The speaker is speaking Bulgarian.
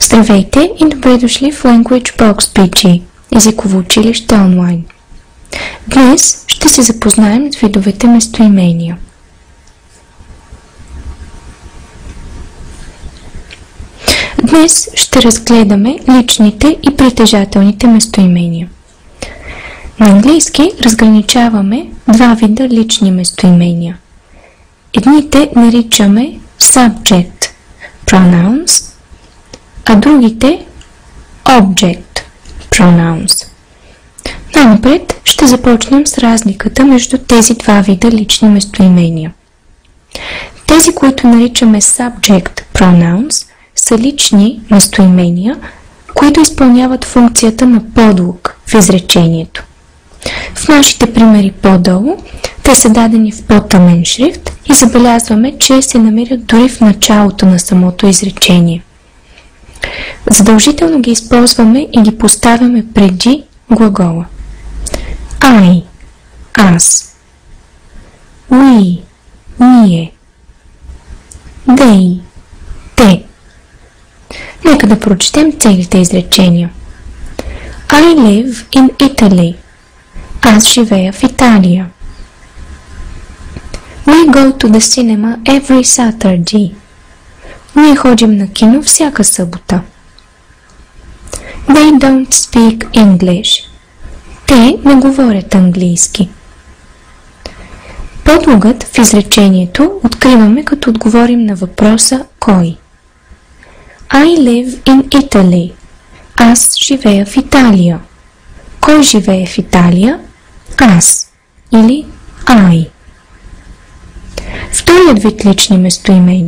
Здравейте и добре дошли в Language Box PG, езиково училище онлайн. Днес ще се запознаем с видовете местоимения. Днес ще разгледаме личните и притежателните местоимения. На английски разграничаваме два вида лични местоимения. Едните наричаме subject pronouns, а другите object pronouns. Най-напред ще започнем с разликата между тези два вида лични местоимения. Тези, които наричаме subject pronouns, са лични местоимения, които изпълняват функцията на подлог в изречението. В нашите примери по-долу те са дадени в по-тъмен шрифт и забелязваме, че се намират дори в началото на самото изречение. Задължително ги използваме и ги поставяме преди глагола. I, аз, we, ние, they, те. Нека да прочетем целите изречения. I live in Italy. Аз живея в Италия. We go to the cinema every Saturday. Ние ходим на кино всяка събота. They don't speak English. Те не говорят английски. Подлогът в изречението откриваме, като отговорим на въпроса кой. I live in Italy. Аз живея в Италия. Кой живее в Италия? Аз или I. Вторият вид лични местоимения